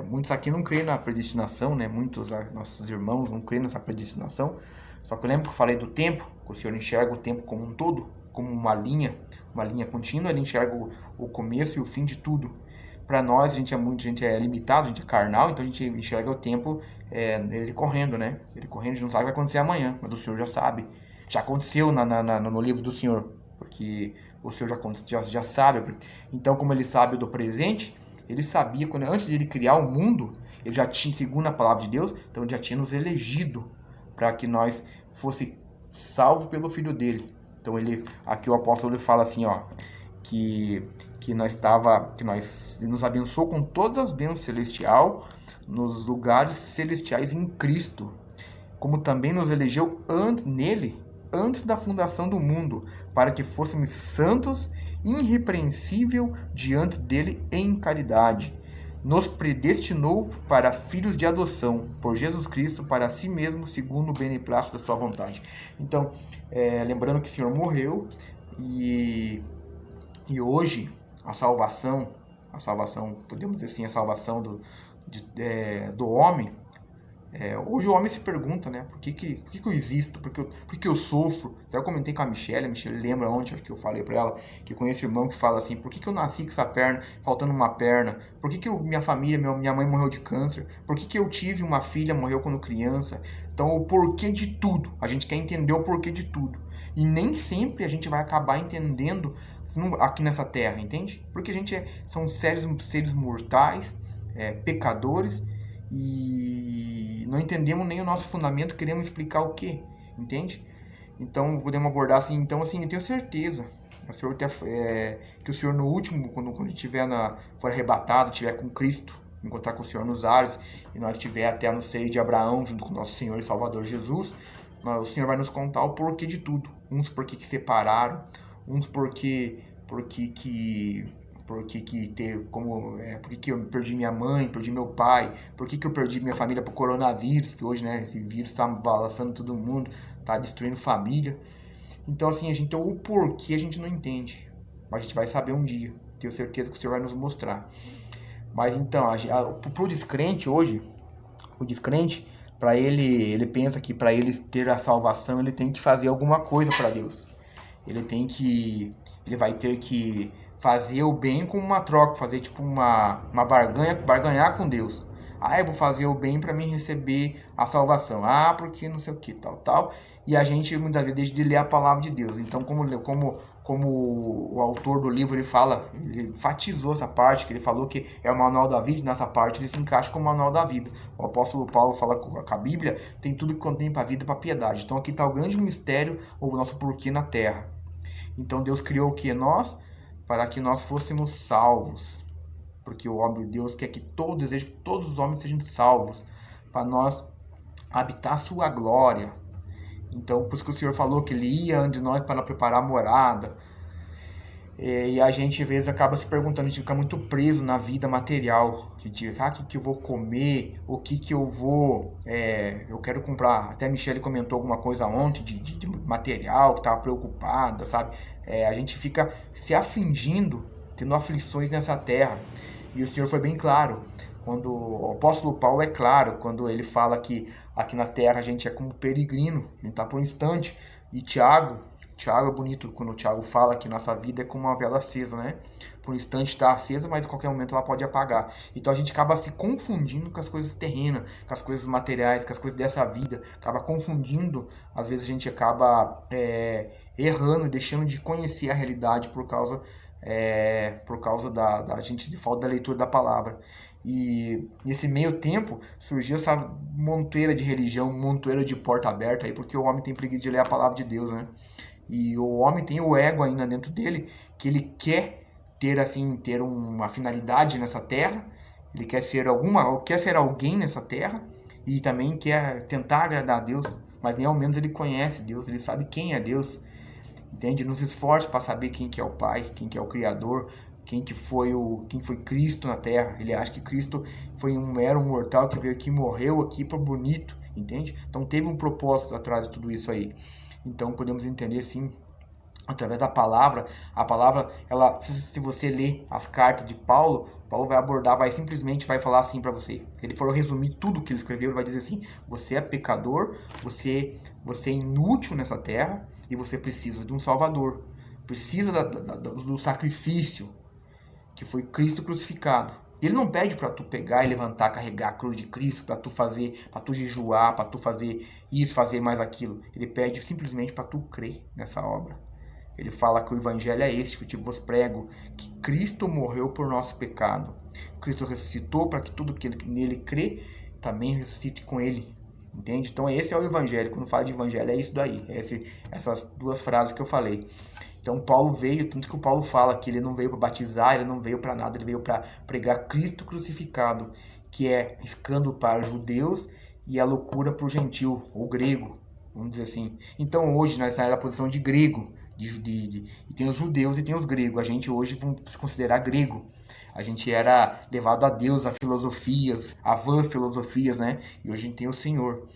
muitos aqui não creem na predestinação, né? Muitos nossos irmãos não creem nessa predestinação, só que eu lembro que eu falei do tempo, que o Senhor enxerga o tempo como um todo, como uma linha contínua, ele enxerga o começo e o fim de tudo. Para nós, a gente é limitado, a gente é carnal, então a gente enxerga o tempo ele correndo, né? Ele correndo, a gente não sabe o que vai acontecer amanhã, mas o Senhor já sabe. Já aconteceu no livro do Senhor, porque o Senhor já sabe. Então, como ele sabe do presente, ele sabia, antes de ele criar o mundo, ele já tinha, segundo a palavra de Deus, então ele já tinha nos elegido para que nós fosse salvos pelo Filho dele. Então aqui o apóstolo ele fala assim, ó, que nos abençoou com todas as bênçãos celestial nos lugares celestiais em Cristo, como também nos elegeu nele, antes da fundação do mundo, para que fôssemos santos, irrepreensível diante dele em caridade. Nos predestinou para filhos de adoção, por Jesus Cristo, para si mesmo, segundo o beneplácito da sua vontade. Então, lembrando que o Senhor morreu e hoje a salvação, podemos dizer assim, a salvação do homem, hoje o homem se pergunta, né, por que eu existo, por que eu sofro. Até eu comentei com a Michelle lembra ontem, acho que eu falei para ela, que eu conheço um irmão que fala assim, por que eu nasci com essa perna, faltando uma perna, por que minha família, minha mãe morreu de câncer, por que eu tive uma filha, morreu quando criança. Então o porquê de tudo, a gente quer entender o porquê de tudo, e nem sempre a gente vai acabar entendendo aqui nessa terra, entende? Porque a gente são seres mortais, pecadores, e não entendemos nem o nosso fundamento, queremos explicar o quê, entende? Então podemos abordar assim, eu tenho certeza que o Senhor no último, quando estiver for arrebatado, estiver com Cristo, encontrar com o Senhor nos ares, e nós estiver até no seio de Abraão, junto com o nosso Senhor e Salvador Jesus, o Senhor vai nos contar o porquê de tudo, uns porque que separaram, uns porque eu perdi minha mãe, perdi meu pai, por que eu perdi minha família pro coronavírus, que hoje, né, esse vírus tá balançando todo mundo, tá destruindo família. Então, assim, o porquê a gente não entende, mas a gente vai saber um dia, tenho certeza que o Senhor vai nos mostrar. Mas então, pro descrente hoje, o descrente, para ele pensa que para ele ter a salvação, ele tem que fazer alguma coisa para Deus. Ele vai ter que fazer o bem com uma troca, fazer tipo uma barganhar com Deus. Eu vou fazer o bem para mim receber a salvação. Porque não sei o que, tal. E a gente muitas vezes deixa de ler a palavra de Deus. Então, como o autor do livro ele enfatizou essa parte, que ele falou que é o manual da vida, nessa parte ele se encaixa com o manual da vida. O apóstolo Paulo fala que a Bíblia tem tudo que contém para a vida e para a piedade. Então aqui está o grande mistério, ou o nosso porquê na terra. Então Deus criou o que? Nós, para que nós fôssemos salvos. Porque o homem de Deus quer deseja que todos os homens sejam salvos, para nós habitar a sua glória. Então, por isso que o Senhor falou que Ele ia antes de nós para preparar a morada. E a gente, às vezes, acaba se perguntando, a gente fica muito preso na vida material. A gente, o que eu vou comer? O que eu vou... eu quero comprar. Até a Michelle comentou alguma coisa ontem de material, que estava preocupada, sabe? A gente fica se afligindo, tendo aflições nessa terra. E o Senhor foi bem claro. Quando o apóstolo Paulo é claro, quando ele fala que aqui na terra a gente é como peregrino, a gente está por um instante. E Tiago é bonito quando o Tiago fala que nossa vida é como uma vela acesa, né? Por um instante está acesa, mas em qualquer momento ela pode apagar. Então a gente acaba se confundindo com as coisas terrenas, com as coisas materiais, com as coisas dessa vida. Acaba confundindo, às vezes a gente acaba errando, deixando de conhecer a realidade por causa da gente de falta da leitura da palavra. E nesse meio tempo surgiu essa montoeira de religião, montoeira de porta aberta aí, porque o homem tem preguiça de ler a palavra de Deus, né? E o homem tem o ego ainda dentro dele, que ele quer ter uma finalidade nessa terra, ele quer ser alguém nessa terra, e também quer tentar agradar a Deus, mas nem ao menos ele conhece Deus, ele sabe quem é Deus, entende? Não se esforça para saber quem que é o Pai, quem que é o Criador, quem foi Cristo na terra. Ele acha que Cristo foi um mero mortal que veio aqui, morreu aqui para bonito, entende? Então teve um propósito atrás de tudo isso aí. Então podemos entender sim, através da palavra. A palavra, se você ler as cartas de Paulo vai abordar, simplesmente falar assim para você. Se ele for resumir tudo que ele escreveu, ele vai dizer assim: você é pecador, você é inútil nessa terra e você precisa de um Salvador. Precisa do sacrifício que foi Cristo crucificado. Ele não pede para tu pegar e levantar, carregar a cruz de Cristo, para tu jejuar, para tu fazer isso, fazer mais aquilo. Ele pede simplesmente para tu crer nessa obra. Ele fala que o evangelho é este que eu vos prego, que Cristo morreu por nosso pecado. Cristo ressuscitou para que tudo que nele crê também ressuscite com ele. entende? Então esse é o evangelho. Quando fala de evangelho é isso daí, essas duas frases que eu falei. Então Paulo veio, tanto que o Paulo fala que ele não veio para batizar, ele não veio para nada, ele veio para pregar Cristo crucificado, que é escândalo para os judeus e a loucura para o gentil, o grego, vamos dizer assim. Então hoje nós saímos da posição de grego, e tem os judeus e tem os gregos. A gente hoje vamos se considerar grego. A gente era levado a Deus, a filosofias, a vã filosofias, né? E hoje a gente tem o Senhor.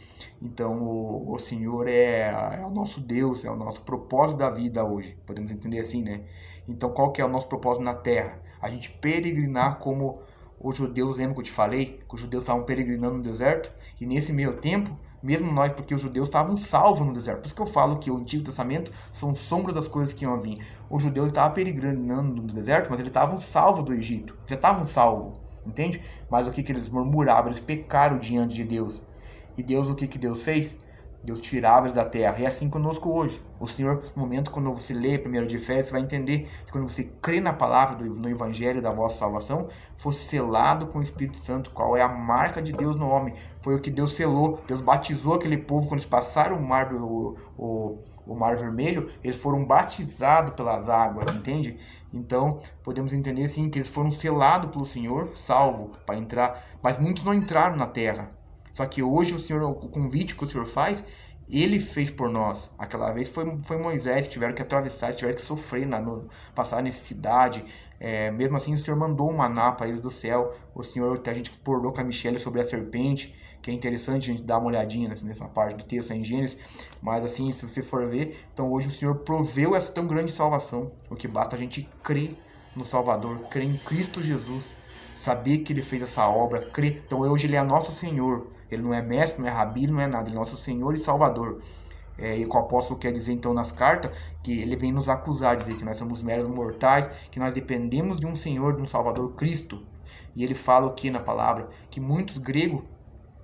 Então o Senhor é o nosso Deus, é o nosso propósito da vida hoje. Podemos entender assim, né? Então qual que é o nosso propósito na Terra? A gente peregrinar como os judeus, lembra que eu te falei? Que os judeus estavam peregrinando no deserto? E nesse meio tempo, mesmo nós, porque os judeus estavam salvos no deserto. Por isso que eu falo que o Antigo Testamento são sombras das coisas que iam vir. Os judeus estavam peregrinando no deserto, mas eles estavam salvos do Egito. Já estavam salvos, entende? Mas o que eles murmuravam? Eles pecaram diante de Deus. E Deus, o que Deus fez? Deus tirava eles da terra. E é assim conosco hoje. O Senhor, no momento quando você lê 1 de Efésios, você vai entender que quando você crê na palavra, no Evangelho da vossa salvação, foi selado com o Espírito Santo. Qual é a marca de Deus no homem? Foi o que Deus selou. Deus batizou aquele povo quando eles passaram o Mar Vermelho. Eles foram batizados pelas águas, entende? Então, podemos entender sim que eles foram selados pelo Senhor, salvo para entrar. Mas muitos não entraram na terra. Só que hoje o convite que o Senhor faz, ele fez por nós. Aquela vez foi Moisés que tiveram que atravessar, tiveram que sofrer, passar necessidade. Mesmo assim, o Senhor mandou um maná para eles do céu. O Senhor, a gente abordou com a Michelle sobre a serpente, que é interessante a gente dar uma olhadinha nessa parte do texto em Gênesis. Mas assim, se você for ver, então hoje o Senhor proveu essa tão grande salvação. O que basta a gente crer no Salvador, crer em Cristo Jesus, saber que ele fez essa obra, crer. Então hoje ele é nosso Senhor. Ele não é mestre, não é rabi, não é nada. Ele é nosso Senhor e Salvador. E o que o apóstolo quer dizer então nas cartas, que ele vem nos acusar, dizer que nós somos meros mortais, que nós dependemos de um Senhor, de um Salvador, Cristo. E ele fala o que na palavra? Que muitos gregos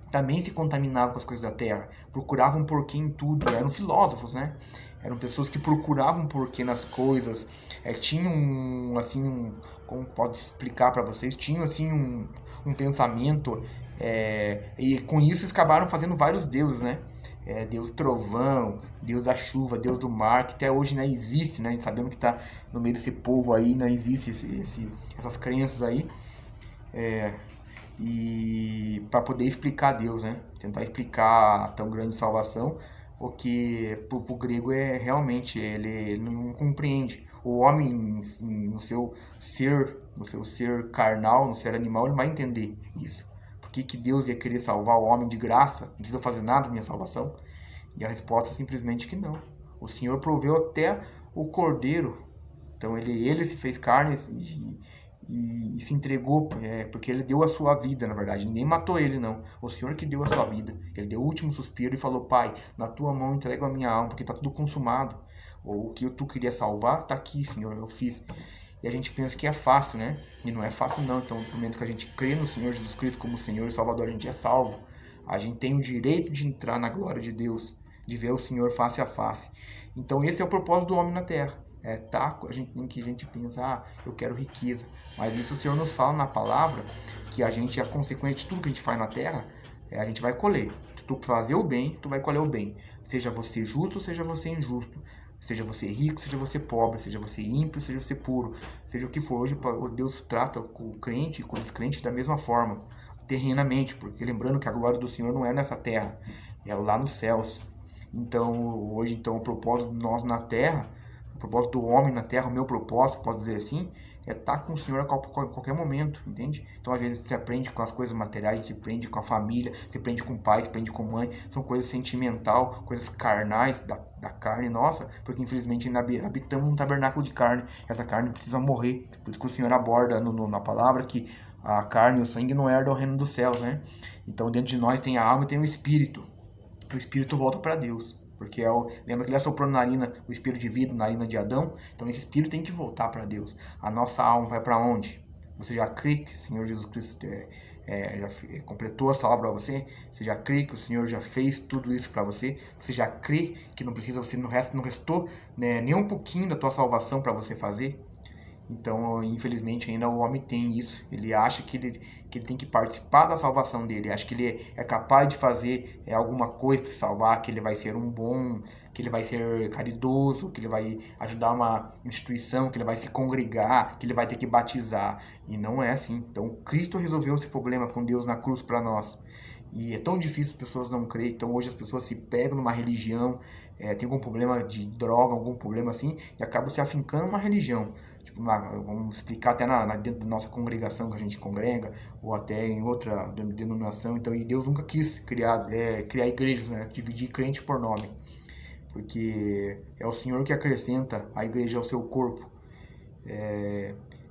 também se contaminavam com as coisas da terra, procuravam porquê em tudo, eram filósofos, né? Eram pessoas que procuravam porquê nas coisas, tinham assim, como pode explicar para vocês, tinham assim um pensamento, e com isso eles acabaram fazendo vários deuses, né? Deus trovão, Deus da chuva, Deus do mar, que até hoje não existe, né? A gente sabemos que está no meio desse povo aí, não existe essas crenças aí. E para poder explicar Deus, né? Tentar explicar a tão grande salvação, o que para o grego realmente ele não compreende. O homem no seu ser carnal, no ser animal, ele vai entender isso. Por que Deus ia querer salvar o homem de graça? Não precisa fazer nada para minha salvação? E a resposta é simplesmente que não. O Senhor proveu até o cordeiro. Então ele se fez carne e se entregou, porque ele deu a sua vida, na verdade. Ninguém matou ele, não. O Senhor que deu a sua vida. Ele deu o último suspiro e falou: Pai, na tua mão entrego a minha alma, porque está tudo consumado. Ou o que tu queria salvar, está aqui, Senhor, eu fiz. E a gente pensa que é fácil, né? E não é fácil, não. Então, no momento que a gente crê no Senhor Jesus Cristo como Senhor e Salvador, a gente é salvo. A gente tem o direito de entrar na glória de Deus, de ver o Senhor face a face. Então, esse é o propósito do homem na terra. A gente pensa, eu quero riqueza. Mas isso o Senhor nos fala na palavra, que a gente, a consequência de tudo que a gente faz na terra, a gente vai colher. Se tu fazer o bem, tu vai colher o bem. Seja você justo, seja você injusto. Seja você rico, seja você pobre, seja você ímpio, seja você puro. Seja o que for. Hoje Deus trata com o crente e com o descrente da mesma forma, terrenamente. Porque lembrando que a glória do Senhor não é nessa terra, é lá nos céus. Então, hoje, o propósito de nós na terra, o propósito do homem na terra, o meu propósito, posso dizer assim, é estar com o Senhor a qualquer momento, entende? Então, às vezes, você aprende com as coisas materiais, você aprende com a família, você aprende com o pai, você aprende com a mãe, são coisas sentimental, coisas carnais da carne nossa, porque, infelizmente, ainda habitamos um tabernáculo de carne, essa carne precisa morrer, por isso que o Senhor aborda na palavra que a carne e o sangue não herdam o reino dos céus, né? Então, dentro de nós tem a alma e tem o espírito volta para Deus. Porque lembra que ele assoprou na narina o espírito de vida, na narina de Adão? Então esse espírito tem que voltar para Deus. A nossa alma vai para onde? Você já crê que o Senhor Jesus Cristo já completou essa obra para você? Você já crê que o Senhor já fez tudo isso para você? Você já crê que não precisa, você não restou, né, nem um pouquinho da tua salvação para você fazer? Então, infelizmente, ainda o homem tem isso. Ele acha que ele tem que participar da salvação dele. Acha que ele é capaz de fazer alguma coisa para salvar, que ele vai ser um bom, que ele vai ser caridoso, que ele vai ajudar uma instituição, que ele vai se congregar, que ele vai ter que batizar. E não é assim. Então, Cristo resolveu esse problema com Deus na cruz para nós. E é tão difícil as pessoas não crerem. Então, hoje as pessoas se pegam numa religião, tem algum problema de droga, algum problema assim, e acabam se afincando numa religião. Tipo, vamos explicar até dentro da nossa congregação que a gente congrega, ou até em outra denominação. Então, e Deus nunca quis criar igrejas, né? Dividir crente por nome. Porque é o Senhor que acrescenta a igreja ao seu corpo.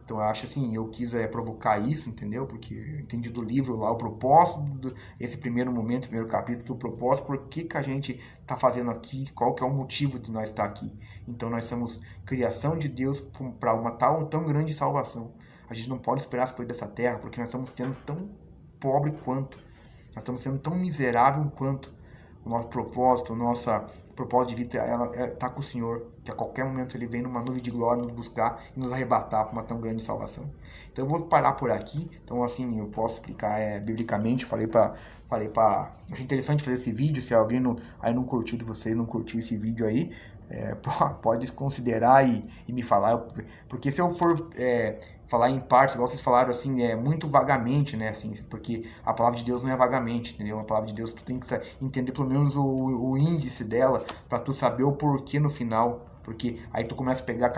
Então eu acho assim, eu quis provocar isso, entendeu? Porque eu entendi do livro lá o propósito, esse primeiro momento, primeiro capítulo, do propósito, por que a gente está fazendo aqui, qual que é o motivo de nós estar aqui. Então nós somos criação de Deus para uma tão grande salvação. A gente não pode esperar as coisas dessa terra, porque nós estamos sendo tão pobre quanto, nós estamos sendo tão miserável quanto. O nosso propósito, propósito de vida está com o Senhor, que a qualquer momento Ele vem numa nuvem de glória nos buscar e nos arrebatar para uma tão grande salvação. Então eu vou parar por aqui. Então assim, eu posso explicar biblicamente, achei interessante fazer esse vídeo. Se alguém não curtiu de vocês, não curtiu esse vídeo aí, pode considerar e me falar, porque se eu for falar em partes, igual vocês falaram, assim, muito vagamente, né, assim, porque a palavra de Deus não é vagamente, entendeu? A palavra de Deus, tu tem que entender pelo menos o índice dela, para tu saber o porquê no final, porque aí tu começa a pegar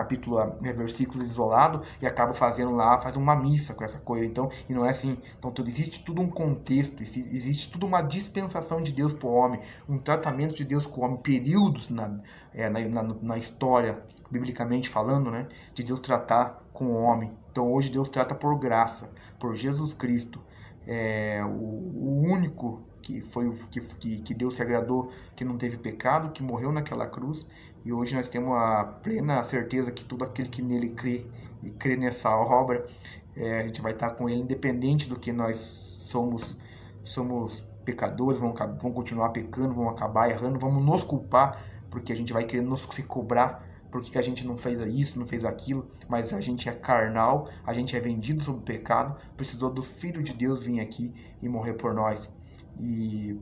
versículos isolados e acaba faz uma missa com essa coisa, então, e não é assim. Então existe tudo um contexto, existe tudo uma dispensação de Deus pro homem, um tratamento de Deus com o homem, períodos na história, biblicamente falando, né, de Deus tratar com o homem. Então hoje Deus trata por graça, por Jesus Cristo, o único que Deus se agradou, que não teve pecado, que morreu naquela cruz. E hoje nós temos a plena certeza que todo aquele que nele crê e crê nessa obra, a gente vai estar com ele, independente do que nós somos pecadores, vamos continuar pecando, vamos acabar errando, vamos nos culpar, porque a gente vai querer se cobrar, porque a gente não fez isso, não fez aquilo, mas a gente é carnal, a gente é vendido sob o pecado, precisou do Filho de Deus vir aqui e morrer por nós. E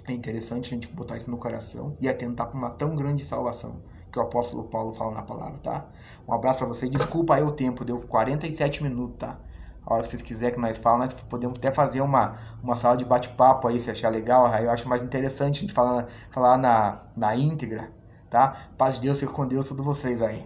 é interessante a gente botar isso no coração e atentar para uma tão grande salvação que o apóstolo Paulo fala na palavra, tá? Um abraço para vocês. Desculpa aí o tempo, deu 47 minutos, tá? A hora que vocês quiserem que nós falamos, nós podemos até fazer uma sala de bate-papo aí, se achar legal. Aí eu acho mais interessante a gente falar na íntegra, tá? Paz de Deus, fica com Deus, todos vocês aí.